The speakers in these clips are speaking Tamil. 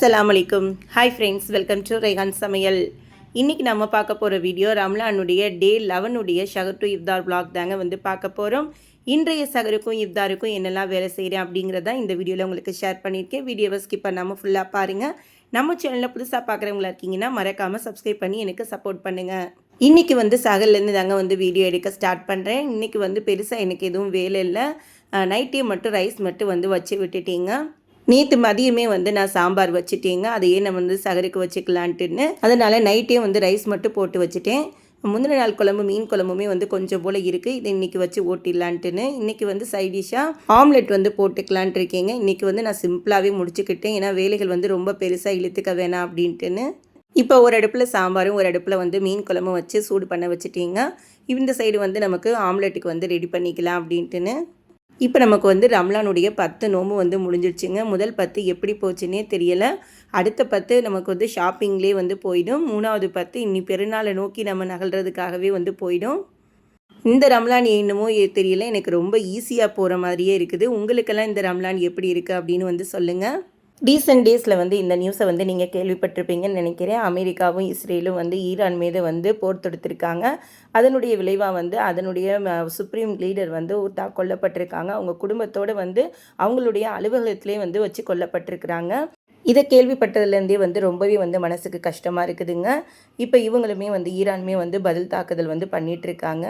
அஸ்ஸலாமு அலைக்கும். Hi friends, welcome to Rehan சமையல். இன்றைக்கி நம்ம பார்க்க போகிற வீடியோ ரம்லானுடைய டே 11 ஷஹர் டு இஃப்தார் vlog தாங்க வந்து பார்க்க போகிறோம். இன்றைய சகருக்கும் இஃப்தாருக்கும் என்னெல்லாம் வேலை செய்கிறேன் அப்படிங்கிறத இந்த வீடியோவில் உங்களுக்கு ஷேர் பண்ணியிருக்கேன். வீடியோவை ஸ்கிப் பண்ணாமல் ஃபுல்லாக பாருங்கள். நம்ம சேனலில் புதுசாக பார்க்குறவங்களா இருக்கீங்கன்னா மறக்காமல் சப்ஸ்கிரைப் பண்ணி எனக்கு சப்போர்ட் பண்ணுங்கள். இன்றைக்கி வந்து சகர்லேருந்து தாங்க வந்து வீடியோ எடுக்க ஸ்டார்ட் பண்ணுறேன். இன்றைக்கி வந்து பெருசாக எனக்கு எதுவும் வேலை இல்லை. நைட்டே மட்டும் ரைஸ் மட்டும் வந்து வச்சு விட்டுட்டீங்க. நேற்று மதியமே வந்து நான் சாம்பார் வச்சுட்டேங்க. அதையே நான் வந்து சகருக்கு வச்சுக்கலான்ட்டுன்னு அதனால் நைட்டே வந்து ரைஸ் மட்டும் போட்டு வச்சுட்டேன். முந்தின நாள் குழம்பு மீன் குழம்புமே வந்து கொஞ்சம் போல் இருக்குது. இதை இன்றைக்கி வச்சு ஓட்டிடலான்ட்டுன்னு இன்றைக்கி வந்து சைடிஷாக ஆம்லெட் வந்து போட்டுக்கலான்ட்டு இருக்கேங்க. இன்றைக்கி வந்து நான் சிம்பிளாகவே முடிச்சுக்கிட்டேன். ஏன்னா வேலைகள் வந்து ரொம்ப பெருசாக இழுத்துக்க வேணாம் அப்படின்ட்டுன்னு. இப்போ ஒரு அடுப்பில் சாம்பாரும் ஒரு அடுப்பில் வந்து மீன் குழம்பும் வச்சு சூடு பண்ண வச்சுட்டேங்க. இந்த சைடு வந்து நமக்கு ஆம்லெட்டுக்கு வந்து ரெடி பண்ணிக்கலாம் அப்படின்ட்டுன்னு. இப்போ நமக்கு வந்து ரம்லானுடைய 10 நோம்பு வந்து முடிஞ்சிடுச்சுங்க. முதல் 10 எப்படி போச்சுன்னே தெரியலை. அடுத்த 10 நமக்கு வந்து ஷாப்பிங்லேயே வந்து போயிடும். 3வது 10 இன்னி பெருநாளை நோக்கி நம்ம நகல்றதுக்காகவே வந்து போயிடும். இந்த ரம்லான் என்னமோ தெரியல, எனக்கு ரொம்ப ஈஸியாக போகிற மாதிரியே இருக்குது. உங்களுக்கெல்லாம் இந்த ரம்லான் எப்படி இருக்குது அப்படின்னு வந்து சொல்லுங்கள். ரீசெண்ட் டேஸில் வந்து இந்த நியூஸை வந்து நீங்கள் கேள்விப்பட்டிருப்பீங்கன்னு நினைக்கிறேன். அமெரிக்காவும் இஸ்ரேலும் வந்து ஈரான் மீது வந்து போர் தொடுத்திருக்காங்க. அதனுடைய விளைவாக வந்து அதனுடைய சுப்ரீம் லீடர் வந்து கொல்லப்பட்டிருக்காங்க. அவங்க குடும்பத்தோடு வந்து அவங்களுடைய அலுவலகத்திலே வந்து வச்சு கொல்லப்பட்டிருக்கிறாங்க. இதை கேள்விப்பட்டதுலேருந்தே வந்து ரொம்பவே வந்து மனசுக்கு கஷ்டமாக இருக்குதுங்க. இப்போ இவங்களுமே வந்து ஈரானுமே வந்து பதில் தாக்குதல் வந்து பண்ணிகிட்ருக்காங்க.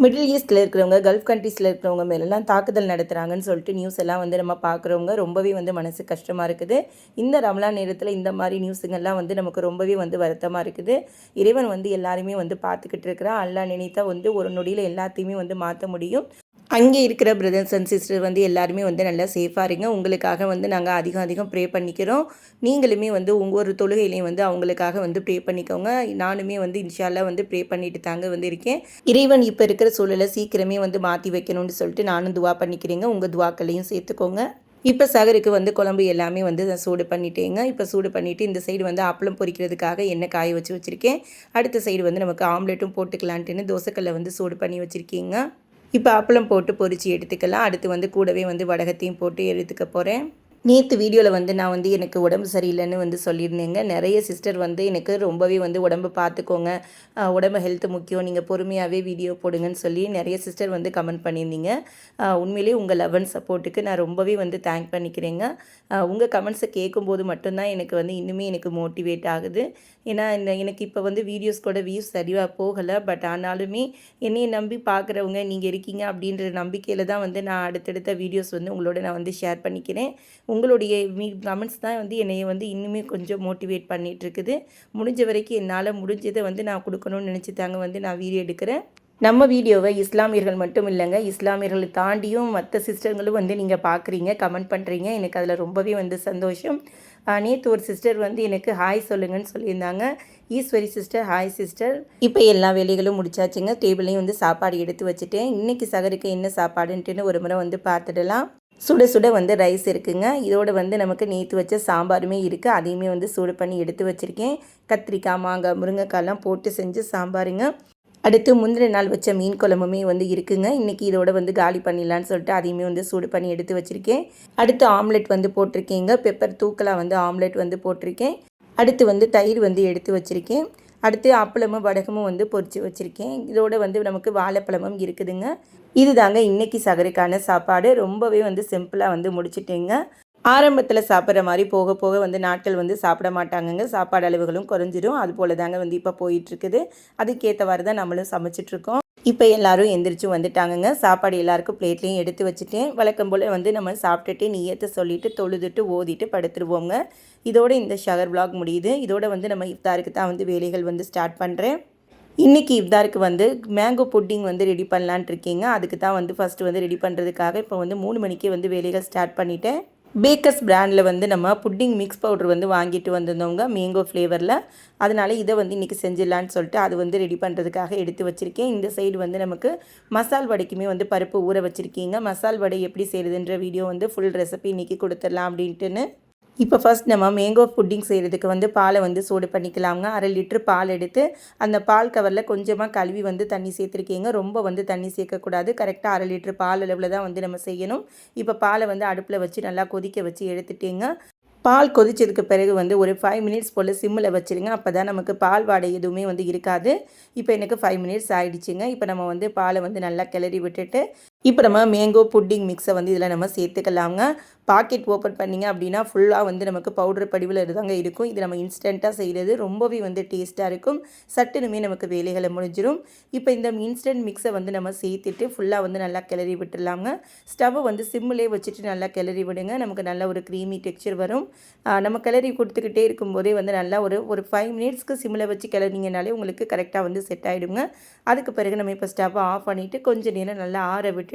மிடில் ஈஸ்ட்டில் இருக்கிறவங்க, கல்ஃப் கண்ட்ரீஸில் இருக்கிறவங்க மேலெல்லாம் தாக்குதல் நடத்துகிறாங்கன்னு சொல்லிட்டு நியூஸ் எல்லாம் வந்து நம்ம பார்க்குறவங்க ரொம்பவே வந்து மனசு கஷ்டமாக இருக்குது. இந்த ரம்லான் நேரத்தில் இந்த மாதிரி நியூஸுங்கள்லாம் வந்து நமக்கு ரொம்பவே வந்து வருத்தமாக இருக்குது. இறைவன் வந்து எல்லாருமே வந்து பார்த்துக்கிட்டு இருக்கிறான். அல்லாஹ் நினைத்தா வந்து ஒரு நொடியில் எல்லாத்தையுமே வந்து மாற்ற முடியும். அங்கே இருக்கிற பிரதர்ஸ் அண்ட் சிஸ்டர் வந்து எல்லாருமே வந்து நல்லா சேஃபாக இருங்க. உங்களுக்காக வந்து நாங்கள் அதிகம் ப்ரே பண்ணிக்கிறோம். நீங்களுமே வந்து ஒவ்வொரு தொழுகையிலையும் வந்து அவங்களுக்காக வந்து ப்ரே பண்ணிக்கோங்க. நானுமே வந்து இன்ஷா அல்லாஹ் வந்து ப்ரே பண்ணிட்டு தாங்க வந்து இருக்கேன். இறைவன் இப்போ இருக்கிற சூழலை சீக்கிரமே வந்து மாற்றி வைக்கணும்னு சொல்லிட்டு நானும் துவா பண்ணிக்கிறேங்க. உங்கள் துவாக்களையும் சேர்த்துக்கோங்க. இப்போ சகருக்கு வந்து குழம்பு எல்லாமே வந்து நான் சூடு பண்ணிட்டேங்க. இப்போ சூடு பண்ணிவிட்டு இந்த சைடு வந்து அப்பளம் பொரிக்கிறதுக்காக எண்ணெய் காய வச்சுருக்கேன். அடுத்த சைடு வந்து நமக்கு ஆம்லெட்டும் போட்டுக்கலான்ட்டுன்னு தோசைக்கல்லை வந்து சூடு பண்ணி வச்சுருக்கீங்க. இப்போ அப்பளம் போட்டு பொரித்து எடுத்துக்கலாம். அடுத்து வந்து கூடவே வந்து வடகத்தையும் போட்டு எடுத்துக்க போகிறேன். நேற்று வீடியோவில் வந்து நான் வந்து எனக்கு உடம்பு சரியில்லைன்னு வந்து சொல்லியிருந்தேங்க. நிறைய சிஸ்டர் வந்து எனக்கு ரொம்பவே வந்து உடம்பு பார்த்துக்கோங்க, உடம்பு ஹெல்த்து முக்கியம், நீங்கள் பொறுமையாகவே வீடியோ போடுங்கன்னு சொல்லி நிறைய சிஸ்டர் வந்து கமெண்ட் பண்ணியிருந்தீங்க. உண்மையிலேயே உங்கள் லவ் அண்ட் சப்போர்ட்டுக்கு நான் ரொம்பவே வந்து தேங்க் பண்ணிக்கிறேங்க. உங்கள் கமெண்ட்ஸை கேட்கும்போது மட்டும்தான் எனக்கு வந்து இன்னுமே எனக்கு மோட்டிவேட் ஆகுது. ஏன்னா எனக்கு இப்போ வந்து வீடியோஸ் கூட வியூஸ் சரியாக போகலை. பட் ஆனாலுமே என்னையை நம்பி பார்க்குறவங்க நீங்கள் இருக்கீங்க அப்படின்ற நம்பிக்கையில் தான் வந்து நான் அடுத்தடுத்த வீடியோஸ் வந்து உங்களோட நான் வந்து ஷேர் பண்ணிக்கிறேன். உங்களுடைய கமெண்ட்ஸ் தான் வந்து என்னை வந்து இன்னுமே கொஞ்சம் மோட்டிவேட் பண்ணிகிட்ருக்குது. முடிஞ்ச வரைக்கும் என்னால் முடிஞ்சதை வந்து நான் கொடுக்கணும்னு நினச்சி தாங்க வந்து நான் வீடியோ எடுக்கிறேன். நம்ம வீடியோவை இஸ்லாமியர்கள் மட்டும் இல்லைங்க, இஸ்லாமியர்களை தாண்டியும் மற்ற சிஸ்டர்களும் வந்து நீங்கள் பார்க்குறீங்க, கமெண்ட் பண்ணுறீங்க. எனக்கு அதில் ரொம்பவே வந்து சந்தோஷம். நேற்று ஒரு சிஸ்டர் வந்து எனக்கு ஹாய் சொல்லுங்கன்னு சொல்லியிருந்தாங்க. Eswari sister, hi sister. இப்போ எல்லா வேலைகளும் முடிச்சாச்சுங்க. டேபிளையும் வந்து சாப்பாடு எடுத்து வச்சுட்டேன். இன்றைக்கி சகருக்கு என்ன சாப்பாடுன்ட்டுன்னு ஒரு முறை வந்து பார்த்துடலாம். சுட சுட வந்து ரைஸ் இருக்குங்க. இதோடு வந்து நமக்கு நேற்று வச்ச சாம்பாருமே இருக்குது. அதையுமே வந்து சூடு பண்ணி எடுத்து வச்சுருக்கேன். கத்திரிக்காய், மாங்காய், முருங்கைக்காய்லாம் போட்டு செஞ்சு சாம்பாருங்க. அடுத்து முந்தின நாள் வச்ச மீன் குழம்புமே வந்து இருக்குங்க. இன்றைக்கி இதோட வந்து காலி பண்ணிடலான்னு சொல்லிட்டு அதையுமே வந்து சூடு பண்ணி எடுத்து வச்சுருக்கேன். அடுத்து ஆம்லெட் வந்து போட்டிருக்கேங்க. பெப்பர் தூக்கலாக வந்து ஆம்லெட் வந்து போட்டிருக்கேன். அடுத்து வந்து தயிர் வந்து எடுத்து வச்சுருக்கேன். அடுத்து அப்பளமும் வடகமும் வந்து பொரித்து வச்சுருக்கேன். இதோட வந்து நமக்கு வாழைப்பழமும் இருக்குதுங்க. இது தாங்க இன்றைக்கி சகருக்கான சாப்பாடு. ரொம்பவே வந்து சிம்பிளாக வந்து முடிச்சிட்டேங்க. ஆரம்பத்தில் சாப்பிட்ற மாதிரி போக போக வந்து நாட்கள் வந்து சாப்பிட மாட்டாங்கங்க. சாப்பாடு அளவுகளும் குறைஞ்சிடும். அது போல் தாங்க வந்து இப்போ போயிட்டுருக்குது. அதுக்கேற்றவாறு தான் நம்மளும் சமைச்சிட்ருக்கோம். இப்போ எல்லோரும் எந்திரிச்சும் வந்துட்டாங்கங்க. சாப்பாடு எல்லாருக்கும் பிளேட்லேயும் எடுத்து வச்சுட்டேன். வழக்கம் போல் வந்து நம்ம சாப்பிட்டுட்டு நீயத்தை சொல்லிவிட்டு தொழுதுட்டு ஓதிட்டு படுத்துருவோங்க. இதோட இந்த ஷஹர் vlog முடியுது. இதோட வந்து நம்ம இஃப்தாருக்கு தான் வந்து வேலைகள் வந்து ஸ்டார்ட் பண்ணுறேன். இன்றைக்கி இஃப்தாருக்கு வந்து மேங்கோ புட்டிங் வந்து ரெடி பண்ணலான்ட்டு இருக்கீங்க. அதுக்கு தான் வந்து ஃபஸ்ட்டு வந்து ரெடி பண்ணுறதுக்காக இப்போ வந்து 3 மணிக்கே வந்து வேலைகள் ஸ்டார்ட் பண்ணிவிட்டேன். பேக்கர்ஸ் பிராண்டில் வந்து நம்ம புட்டிங் மிக்ஸ் பவுடர் வந்து வாங்கிட்டு வந்திருந்தவங்க மேங்கோ ஃப்ளேவரில். அதனால் இதை வந்து இன்றைக்கி செஞ்சிடலான்னு சொல்லிட்டு அது வந்து ரெடி பண்ணுறதுக்காக எடுத்து வச்சுருக்கேன். இந்த சைடு வந்து நமக்கு மசால் வடைக்குமே வந்து பருப்பு ஊற வச்சுருக்கீங்க. மசால் வடை எப்படி செய்கிறதுன்ற வீடியோ வந்து ஃபுல் ரெசிபி இன்றைக்கி கொடுத்துடலாம் அப்படின்ட்டுன்னு. இப்போ ஃபஸ்ட் நம்ம மேங்கோ புட்டிங் செய்கிறதுக்கு வந்து பாலை வந்து சூடு பண்ணிக்கலாங்க. 1/2 லிட்டர் பால் எடுத்து அந்த பால் கவரில் கொஞ்சமாக கழுவி வந்து தண்ணி சேர்த்துருக்கீங்க. ரொம்ப வந்து தண்ணி சேர்க்கக்கூடாது. கரெக்டாக 1/2 லிட்டர் பால் அளவில் தான் வந்து நம்ம செய்யணும். இப்போ பாலை வந்து அடுப்பில் வச்சு நல்லா கொதிக்க வச்சு எடுத்துட்டேங்க. பால் கொதிச்சதுக்கு பிறகு வந்து ஒரு 5 மினிட்ஸ் போல் சிம்மில் வச்சுருங்க. அப்போ தான் நமக்கு பால் வாடை எதுவுமே வந்து இருக்காது. இப்போ எனக்கு 5 மினிட்ஸ் ஆகிடுச்சிங்க. இப்போ நம்ம வந்து பாலை வந்து நல்லா கிளறி விட்டுட்டு இப்போ நம்ம மேங்கோ புட்டிங் மிக்ஸை வந்து இதில் நம்ம சேர்த்துக்கலாங்க. பாக்கெட் ஓப்பன் பண்ணிங்க அப்படின்னா ஃபுல்லாக வந்து நமக்கு பவுடர் படிவில் தாங்க இருக்கும். இது நம்ம இன்ஸ்டண்ட்டாக செய்கிறது ரொம்பவே வந்து டேஸ்ட்டாக இருக்கும். சட்டுனுமே நமக்கு வேலைகளை முடிஞ்சிடும். இப்போ இந்த இன்ஸ்டன்ட் மிக்ஸை வந்து நம்ம சேர்த்துட்டு ஃபுல்லாக வந்து நல்லா கிளறி விட்டுடலாங்க. ஸ்டவ்வை வந்து சிம்மிலே வச்சுட்டு நல்லா கிளறி விடுங்க. நமக்கு நல்ல ஒரு க்ரீமி டெக்ஸ்சர் வரும். நம்ம கிளறி கொடுத்துக்கிட்டே இருக்கும்போதே வந்து நல்லா ஒரு 5 மினிட்ஸ்க்கு சிம்மில் வச்சு கிளறிங்கனாலே உங்களுக்கு கரெக்டாக வந்து செட் ஆகிடுங்க. அதுக்கு பிறகு நம்ம இப்போ ஸ்டவ்வை ஆஃப் பண்ணிவிட்டு கொஞ்சம் நேரம் நல்லா ஆற விட்டுட்டு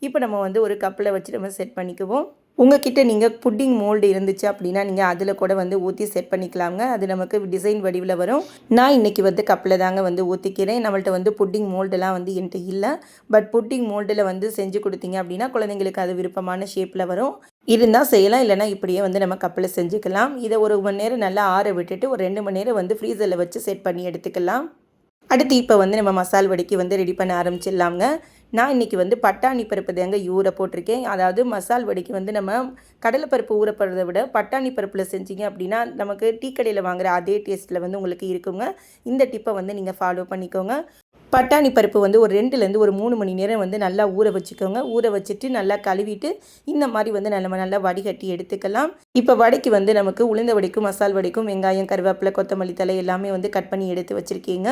இப்போ நம்ம வந்து ஒரு கப்பில் வச்சு நம்ம செட் பண்ணிக்குவோம். உங்ககிட்ட நீங்கள் புட்டிங் மோல்டு இருந்துச்சு அப்படின்னா நீங்கள் அதில் கூட வந்து ஊற்றி செட் பண்ணிக்கலாங்க. அது நமக்கு டிசைன் வடிவில் வரும். நான் இன்றைக்கி வந்து கப்பில் தாங்க வந்து ஊற்றிக்கிறேன். நம்மள்ட்ட வந்து புட்டிங் மோல்டெல்லாம் வந்து என்கிட்ட இல்லை. பட் புட்டிங் மோல்டில் வந்து செஞ்சு கொடுத்தீங்க அப்படின்னா குழந்தைங்களுக்கு அது விருப்பமான ஷேப்பில் வரும். இருந்தால் செய்யலாம், இல்லைனா இப்படியே வந்து நம்ம கப்பில் செஞ்சுக்கலாம். இதை 1 மணி நேரம் நல்லா ஆற விட்டுட்டு ஒரு 2 மணி நேரம் வந்து ஃப்ரீசரில் வச்சு செட் பண்ணி எடுத்துக்கலாம். அடுத்து இப்போ வந்து நம்ம மசால் வடைக்கு வந்து ரெடி பண்ண ஆரம்பிச்சிடலாங்க. நான் இன்றைக்கி வந்து பட்டாணி பருப்பு தாங்க ஊற போட்டிருக்கேன். அதாவது மசால் வடைக்கு வந்து நம்ம கடலைப்பருப்பு ஊற போடுறத விட பட்டாணி பருப்பில் செஞ்சீங்க அப்படின்னா நமக்கு டீ கடையில் வாங்குகிற அதே டேஸ்ட்டில் வந்து உங்களுக்கு இருக்குங்க. இந்த டிப்பை வந்து நீங்கள் ஃபாலோ பண்ணிக்கோங்க. பட்டாணி பருப்பு வந்து ஒரு 2லேருந்து ஒரு 3 மணி நேரம் வந்து நல்லா ஊற வச்சுக்கோங்க. ஊற வச்சுட்டு நல்லா கழுவிட்டு இந்த மாதிரி வந்து நல்லா வடிகட்டி எடுத்துக்கலாம். இப்போ வடைக்கு வந்து நமக்கு உளுந்த வடைக்கும் மசால் வடைக்கும் வெங்காயம், கருவேப்பிலை, கொத்தமல்லி தழை எல்லாமே வந்து கட் பண்ணி எடுத்து வச்சுருக்கீங்க.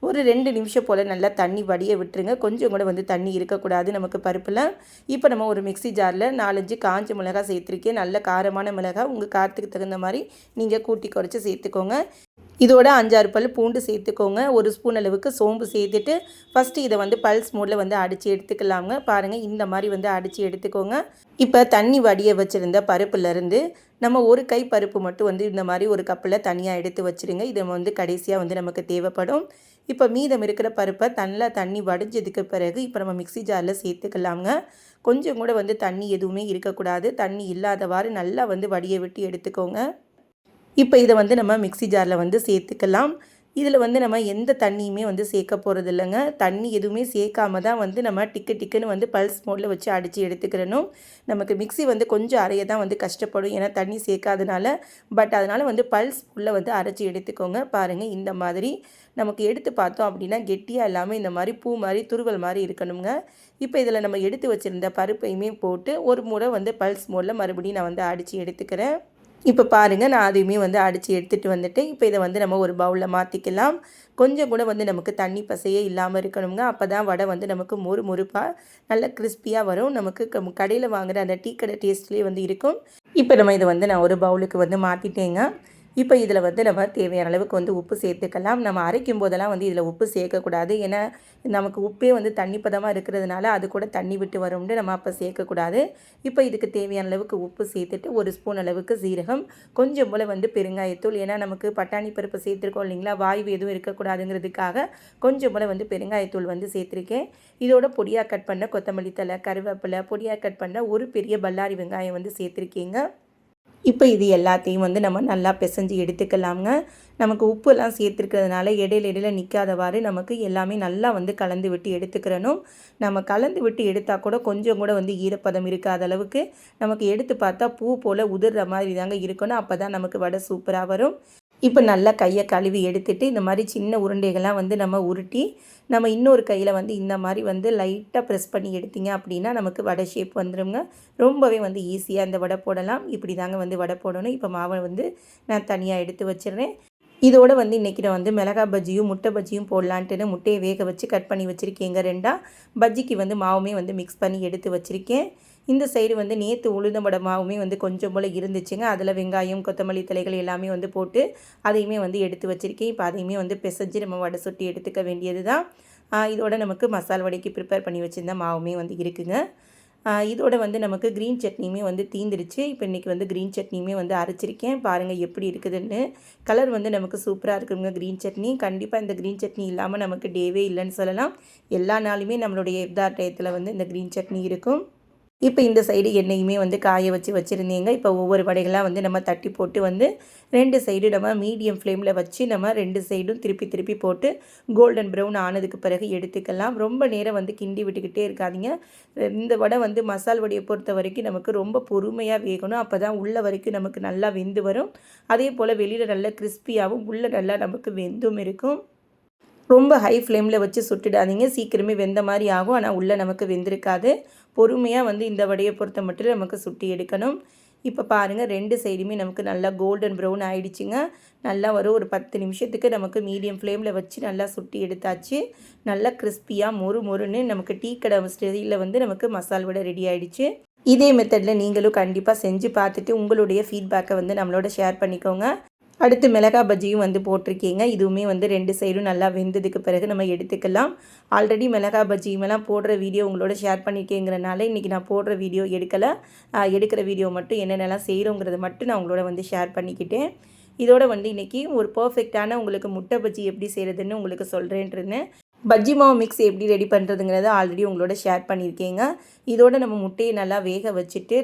ஒரு 2 நிமிஷம் போல் நல்லா தண்ணி வடிய விட்டுருங்க. கொஞ்சம் கூட வந்து தண்ணி இருக்கக்கூடாது நமக்கு பருப்பில். இப்போ நம்ம ஒரு மிக்ஸி ஜாரில் 4-5 காஞ்ச மிளகாய் சேர்த்துருக்கேன். நல்ல காரமான மிளகாய் உங்கள் காரத்துக்கு தகுந்த மாதிரி நீங்கள் கூட்டி குறைச்சி சேர்த்துக்கோங்க. இதோட 5-6 பல் பூண்டு சேர்த்துக்கோங்க. 1 ஸ்பூன் அளவுக்கு சோம்பு சேர்த்துட்டு ஃபஸ்ட்டு இதை வந்து பல்ஸ் மோடில் வந்து அடித்து எடுத்துக்கலாங்க. பாருங்கள் இந்த மாதிரி வந்து அடித்து எடுத்துக்கோங்க. இப்போ தண்ணி வடிய வச்சுருந்த பருப்புலேருந்து நம்ம ஒரு கை பருப்பு மட்டும் வந்து இந்த மாதிரி ஒரு கப்பில் தனியாக எடுத்து வச்சுருங்க. இதை வந்து கடைசியாக வந்து நமக்கு தேவைப்படும். இப்போ மீதம் இருக்கிற பருப்பை நல்லா தண்ணி வடிஞ்சதுக்கு பிறகு இப்போ நம்ம மிக்ஸி ஜாரில் சேர்த்துக்கலாங்க. கொஞ்சம் கூட வந்து தண்ணி எதுவுமே இருக்கக்கூடாது. தண்ணி இல்லாதவாறு நல்லா வந்து வடிய விட்டு எடுத்துக்கோங்க. இப்போ இதை வந்து நம்ம மிக்ஸி ஜாரில் வந்து சேர்த்துக்கலாம். இதில் வந்து நம்ம எந்த தண்ணியுமே வந்து சேர்க்க போகிறது இல்லைங்க. தண்ணி எதுவுமே சேர்க்காம தான் வந்து நம்ம டிக்குன்னு வந்து பல்ஸ் மோடில் வச்சு அடித்து எடுத்துக்கிறணும். நமக்கு மிக்ஸி வந்து கொஞ்சம் அரைய தான் வந்து கஷ்டப்படும், ஏன்னா தண்ணி சேர்க்காதனால. பட் அதனால் வந்து பல்ஸ் மோடில் வந்து அரைச்சி எடுத்துக்கோங்க. பாருங்கள் இந்த மாதிரி நமக்கு எடுத்து பார்த்தோம் அப்படின்னா கெட்டியாக இல்லாமல் இந்த மாதிரி பூ மாதிரி துருவல் மாதிரி இருக்கணுங்க. இப்போ இதில் நம்ம எடுத்து வச்சுருந்த பருப்பையுமே போட்டு ஒரு முறை வந்து பல்ஸ் மோடில் மறுபடியும் நான் வந்து அடித்து எடுத்துக்கிறேன். இப்போ பாருங்கள் நான் அதையுமே வந்து அடித்து எடுத்துகிட்டு வந்துட்டேன். இப்போ இதை வந்து நம்ம ஒரு பவுலில் மாற்றிக்கலாம். கொஞ்சம் கூட வந்து நமக்கு தண்ணி பசையே இல்லாமல் இருக்கணுங்க. அப்போ தான் வடை வந்து நமக்கு மொறுப்பாக நல்ல கிறிஸ்பியாக வரும். நமக்கு கடையில் வாங்குகிற அந்த டீ கடை டேஸ்ட்லேயே வந்து இருக்கும். இப்போ நம்ம இதை வந்து நான் ஒரு பவுலுக்கு வந்து மாற்றிட்டேங்க. இப்போ இதில் வந்து நம்ம தேவையான அளவுக்கு வந்து உப்பு சேர்த்துக்கலாம். நம்ம அரைக்கும் போதெல்லாம் வந்து இதில் உப்பு சேர்க்கக்கூடாது. ஏன்னா நமக்கு உப்பே வந்து தண்ணி பதமாக இருக்கிறதுனால அது கூட தண்ணி விட்டு வரும்னு நம்ம அப்போ சேர்க்கக்கூடாது. இப்போ இதுக்கு தேவையான அளவுக்கு உப்பு சேர்த்துட்டு 1 ஸ்பூன் அளவுக்கு சீரகம், கொஞ்சம் போல் வந்து பெருங்காயத்தூள். ஏன்னா நமக்கு பட்டாணி பருப்பு சேர்த்துருக்கோம் இல்லைங்களா, வாய்வு எதுவும் இருக்கக்கூடாதுங்கிறதுக்காக கொஞ்சம் போல் வந்து பெருங்காயத்தூள் வந்து சேர்த்துருக்கேன். இதோட பொடியாக கட் பண்ண கொத்தமல்லி தழை, கருவேப்பிலை, பொடியாக கட் பண்ண ஒரு பெரிய பல்லாரி வெங்காயம் வந்து சேர்த்துருக்கீங்க. இப்போ இது எல்லாத்தையும் வந்து நம்ம நல்லா பிசைஞ்சு எடுத்துக்கலாங்க. நமக்கு உப்புலாம் சேர்த்துருக்கிறதுனால இடையில நிற்காதவாறு நமக்கு எல்லாமே நல்லா வந்து கலந்து விட்டு எடுத்துக்கிறணும். நம்ம கலந்து விட்டு எடுத்தால் கூட கொஞ்சம் கூட வந்து ஈரப்பதம் இருக்காத அளவுக்கு நமக்கு எடுத்து பார்த்தா பூ போல் உதிர்ற மாதிரி தாங்க இருக்கணும். அப்போ தான் நமக்கு வடை சூப்பராக வரும். இப்போ நல்லா கையை கழுவி எடுத்துகிட்டு இந்த மாதிரி சின்ன உருண்டைகள்லாம் வந்து நம்ம உருட்டி நம்ம இன்னொரு கையில் வந்து இந்த மாதிரி வந்து லைட்டாக ப்ரெஸ் பண்ணி எடுத்தீங்க அப்படின்னா நமக்கு வடை ஷேப் வந்துடுங்க. ரொம்பவே வந்து ஈஸியாக இந்த வடை போடலாம். இப்படி தாங்க வந்து வடை போடணும். இப்போ மாவை வந்து நான் தனியாக எடுத்து வச்சிடுறேன். இதோடு வந்து இன்றைக்கி நான் வந்து மிளகாய் பஜ்ஜியும் முட்டை பஜ்ஜியும் போடலான்ட்டுன்னு முட்டையை வேக வச்சு கட் பண்ணி வச்சுருக்கேங்க 2ஆக. பஜ்ஜிக்கு வந்து மாவுமே வந்து மிக்ஸ் பண்ணி எடுத்து வச்சுருக்கேன். இந்த சைடு வந்து நேற்று உளுந்தம் வடை மாவுமே வந்து கொஞ்சம் போல் இருந்துச்சுங்க. அதில் வெங்காயம், கொத்தமல்லி தலைகள் எல்லாமே வந்து போட்டு அதையுமே வந்து எடுத்து வச்சுருக்கேன். இப்போ அதையுமே வந்து பிசைஞ்சு நம்ம வடை சுட்டி எடுத்துக்க வேண்டியது தான். இதோட நமக்கு மசால் வடைக்கு ப்ரிப்பேர் பண்ணி வச்சுருந்த மாவுமே வந்து இருக்குங்க. இதோட வந்து நமக்கு க்ரீன் சட்னியுமே வந்து தீந்துருச்சு. இப்போ இன்றைக்கி வந்து க்ரீன் சட்னியுமே வந்து அரைச்சிருக்கேன். பாருங்கள் எப்படி இருக்குதுன்னு. கலர் வந்து நமக்கு சூப்பராக இருக்குங்க க்ரீன் சட்னி. கண்டிப்பாக இந்த க்ரீன் சட்னி இல்லாமல் நமக்கு டேவே இல்லைன்னு சொல்லலாம். எல்லா நாளுமே நம்மளுடைய இஃப்தார் டயத்தில் வந்து இந்த க்ரீன் சட்னி இருக்கும். இப்போ இந்த சைடு எண்ணெயுமே வந்து காய வச்சுருந்தீங்க. இப்போ ஒவ்வொரு வடைகளாக வந்து நம்ம தட்டி போட்டு வந்து 2 சைடு நம்ம மீடியம் ஃப்ளேமில் வச்சு நம்ம 2 சைடும் திருப்பி திருப்பி போட்டு கோல்டன் ப்ரௌன் ஆனதுக்கு பிறகு எடுத்துக்கலாம். ரொம்ப நேரம் வந்து கிண்டி விட்டுக்கிட்டே இருக்காதீங்க. இந்த வடை வந்து மசால் வடையை பொறுத்த வரைக்கும் நமக்கு ரொம்ப பொறுமையாக வேகணும். அப்போ தான் உள்ள வரைக்கும் நமக்கு நல்லா வெந்து வரும். அதே போல் வெளியில் நல்லா கிறிஸ்பியாகவும் உள்ள நல்லா நமக்கு வெந்தும் இருக்கும். ரொம்ப ஹை ஃப்ளேமில் வச்சு சுட்டுடாதீங்க. சீக்கிரமே வெந்த மாதிரி ஆகும். ஆனால் உள்ளே நமக்கு வெந்திருக்காது. பொறுமையாக வந்து இந்த வடையை பொறுத்த மட்டும் நமக்கு சுட்டி எடுக்கணும். இப்போ பாருங்கள் 2 சைடுமே நமக்கு நல்லா கோல்டன் ப்ரௌன் ஆகிடுச்சிங்க. நல்லா ஒரு 10 நிமிஷத்துக்கு நமக்கு மீடியம் ஃப்ளேமில் வச்சு நல்லா சுட்டி எடுத்தாச்சு. நல்லா கிறிஸ்பியாக மொறுன்னு நமக்கு டீ கடை ஸ்டைலில் வந்து நமக்கு மசால் வடை ரெடி ஆகிடுச்சு. இதே மெத்தடில் நீங்களும் கண்டிப்பாக செஞ்சு பார்த்துட்டு உங்களுடைய ஃபீட்பேக்கை வந்து நம்மளோட ஷேர் பண்ணிக்கோங்க. அடுத்து மிளகாய் பஜ்ஜியும் வந்து போட்டிருக்கீங்க. இதுவுமே வந்து 2 சைடும் நல்லா வெந்ததுக்கு பிறகு நம்ம எடுத்துக்கலாம். ஆல்ரெடி மிளகாய் பஜ்ஜியுமெல்லாம் போடுற வீடியோ உங்களோட ஷேர் பண்ணியிருக்கேங்கிறனால இன்றைக்கி நான் போடுற வீடியோ எடுக்கலை. எடுக்கிற வீடியோ மட்டும் என்னென்னலாம் செய்கிறோங்கிறத மட்டும் நான் உங்களோட வந்து ஷேர் பண்ணிக்கிட்டேன். இதோட வந்து இன்றைக்கி ஒரு பர்ஃபெக்டான உங்களுக்கு முட்டை பஜ்ஜி எப்படி செய்கிறதுன்னு உங்களுக்கு சொல்கிறேன்ருந்தேன். பஜ்ஜி மாவு மிக்ஸ் எப்படி ரெடி பண்ணுறதுங்கிறத ஆல்ரெடி உங்களோட ஷேர் பண்ணியிருக்கேங்க. இதோட நம்ம முட்டையை நல்லா வேக வச்சுட்டு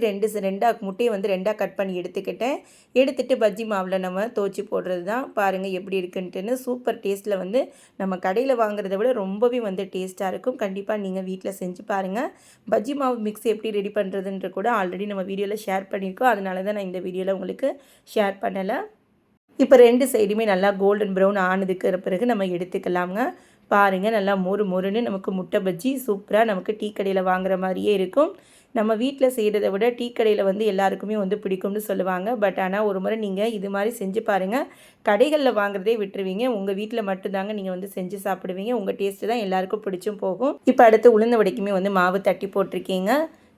முட்டையை வந்து 2ஆக கட் பண்ணி எடுத்துகிட்டு பஜ்ஜி மாவில் நம்ம துவச்சி போடுறது தான். பாருங்கள் எப்படி இருக்குன்ட்டுன்னு. சூப்பர் டேஸ்ட்டில் வந்து நம்ம கடையில் வாங்குறத விட ரொம்பவே வந்து டேஸ்ட்டாக இருக்கும். கண்டிப்பாக நீங்கள் வீட்டில் செஞ்சு பாருங்கள். பஜ்ஜி மாவு மிக்ஸ் எப்படி ரெடி பண்ணுறதுன்ற கூட ஆல்ரெடி நம்ம வீடியோவில் ஷேர் பண்ணியிருக்கோம். அதனால தான் நான் இந்த வீடியோவில் உங்களுக்கு ஷேர் பண்ணலை. இப்போ 2 சைடுமே நல்லா கோல்டன் ப்ரௌன் ஆனதுக்கு பிறகு நம்ம எடுத்துக்கலாங்க. பாருங்கள் நல்லா மொறுன்னு நமக்கு முட்டை பஜ்ஜி சூப்பராக நமக்கு டீ கடையில் வாங்குற மாதிரியே இருக்கும். நம்ம வீட்டில் செய்கிறத விட டீ கடையில் வந்து எல்லாருக்குமே வந்து பிடிக்கும்னு சொல்லுவாங்க. பட் ஆனால் ஒரு முறை நீங்கள் இது மாதிரி செஞ்சு பாருங்கள். கடைகளில் வாங்குறதே விட்டுருவீங்க. உங்கள் வீட்டில் மட்டும்தாங்க நீங்கள் வந்து செஞ்சு சாப்பிடுவீங்க. உங்கள் டேஸ்ட்டு தான் எல்லாருக்கும் பிடிச்சும் போகும். இப்போ அடுத்து உளுந்த வடைக்குமே வந்து மாவு தட்டி போட்டிருக்கீங்க.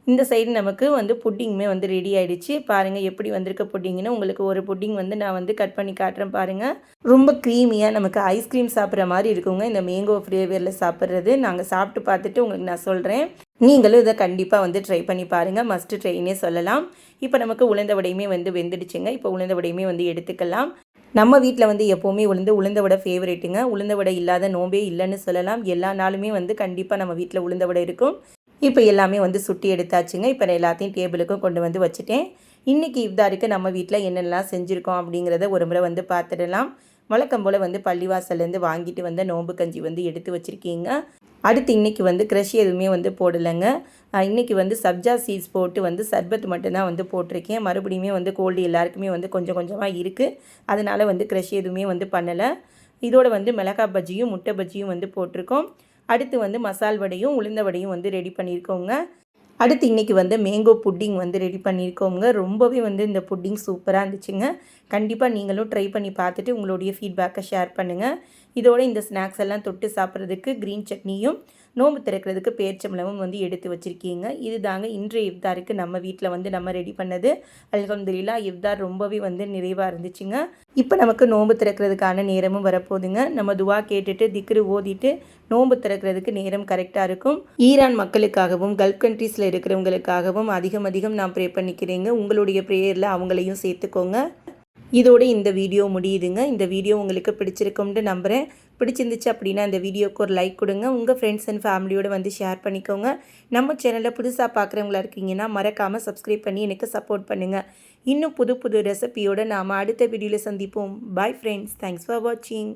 இந்த சைடு நமக்கு வந்து புட்டிங்குமே வந்து ரெடி ஆகிடுச்சு. பாருங்கள் எப்படி வந்திருக்க புட்டிங்னு. உங்களுக்கு ஒரு புட்டிங் வந்து நான் வந்து கட் பண்ணி காட்டுறேன் பாருங்கள். ரொம்ப க்ரீமியாக நமக்கு ஐஸ்கிரீம் சாப்பிட்ற மாதிரி இருக்குங்க இந்த மேங்கோ ஃப்ளேவரில் சாப்பிட்றது. நாங்கள் சாப்பிட்டு பார்த்துட்டு உங்களுக்கு நான் சொல்கிறேன். நீங்களும் இதை கண்டிப்பாக வந்து ட்ரை பண்ணி பாருங்கள். மஸ்ட்டு ட்ரைனே சொல்லலாம். இப்போ நமக்கு உளுந்த வடையுமே வந்து வெந்துடுச்சுங்க. இப்போ உளுந்த வடையுமே வந்து எடுத்துக்கலாம். நம்ம வீட்டில் வந்து எப்போவுமே உளுந்த வடை ஃபேவரேட்டுங்க. உளுந்த வடை இல்லாத நோம்பே இல்லைன்னு சொல்லலாம். எல்லா நாளுமே வந்து கண்டிப்பாக நம்ம வீட்டில் உளுந்த வடை இருக்கும். இப்போ எல்லாமே வந்து சுட்டி எடுத்தாச்சுங்க. இப்போ நான் எல்லாத்தையும் டேபிளுக்கும் கொண்டு வந்து வச்சுட்டேன். இன்றைக்கி இஃப்தாருக்கு நம்ம வீட்டில் என்னென்னலாம் செஞ்சுருக்கோம் அப்படிங்கிறத ஒரு முறை வந்து பார்த்துடலாம். வழக்கம் போல் வந்து பள்ளிவாசல்லேருந்து வாங்கிட்டு வந்த நோம்பு கஞ்சி வந்து எடுத்து வச்சுருக்கீங்க. அடுத்து இன்றைக்கி வந்து க்ரஷ் எதுவுமே வந்து போடலைங்க. இன்றைக்கி வந்து சப்ஜா சீட்ஸ் போட்டு வந்து சர்பத் மட்டும்தான் வந்து போட்டிருக்கேன். மறுபடியுமே வந்து கோல்டு எல்லாருக்குமே வந்து கொஞ்சம் கொஞ்சமாக இருக்குது. அதனால் வந்து க்ரஷ் எதுவுமே வந்து பண்ணலை. இதோட வந்து மிளகாய் பஜ்ஜியும் முட்டை பஜ்ஜியும் வந்து போட்டிருக்கோம். அடுத்து வந்து மசால் வடையும் உளுந்த வடையும் வந்து ரெடி பண்ணியிருக்கோங்க. அடுத்து இன்றைக்கி வந்து மேங்கோ புட்டிங் வந்து ரெடி பண்ணியிருக்கோங்க. ரொம்பவே வந்து இந்த புட்டிங் சூப்பராக இருந்துச்சுங்க. கண்டிப்பாக நீங்களும் ட்ரை பண்ணி பார்த்துட்டு உங்களுடைய ஃபீட்பேக்கை ஷேர் பண்ணுங்கள். இதோடு இந்த ஸ்நாக்ஸ் எல்லாம் தொட்டு சாப்பிட்றதுக்கு க்ரீன் சட்னியும் நோம்பு திறக்கிறதுக்கு பேரிச்சம்பழமும் வந்து எடுத்து வச்சுருக்கீங்க. இது தாங்க இன்றைய இஃப்தாருக்கு நம்ம வீட்டில் வந்து நம்ம ரெடி பண்ணது. அல்ஹம்துலில்லாஹ் இஃப்தார் ரொம்பவே வந்து நிறைவாக இருந்துச்சுங்க. இப்போ நமக்கு நோம்பு திறக்கிறதுக்கான நேரமும் வரப்போகுதுங்க. நம்ம துவா கேட்டுட்டு திக்ரு ஓதிட்டு நோம்பு திறக்கிறதுக்கு நேரம் கரெக்டாக இருக்கும். ஈரான் மக்களுக்காகவும் கல்ஃப் கண்ட்ரீஸில் இருக்கிறவங்களுக்காகவும் அதிகம் நான் ப்ரே பண்ணிக்கிறேங்க. உங்களுடைய ப்ரேயரில் அவங்களையும் சேர்த்துக்கோங்க. இதோடு இந்த வீடியோ முடியுதுங்க. இந்த வீடியோ உங்களுக்கு பிடிச்சிருக்கும்னு நம்புகிறேன். பிடிச்சிருந்துச்சு அப்படின்னா இந்த வீடியோக்கு ஒரு லைக் கொடுங்க. உங்கள் ஃப்ரெண்ட்ஸ் அண்ட் ஃபேமிலியோடு வந்து ஷேர் பண்ணிக்கோங்க. நம்ம சேனலில் புதுசாக பார்க்குறவங்களா இருக்கீங்கன்னா மறக்காமல் சப்ஸ்கிரைப் பண்ணி எனக்கு சப்போர்ட் பண்ணுங்கள். இன்னும் புது ரெசிபியோடு நாம் அடுத்த வீடியோவில் சந்திப்போம். Bye friends. தேங்க்ஸ் ஃபார் வாட்சிங்.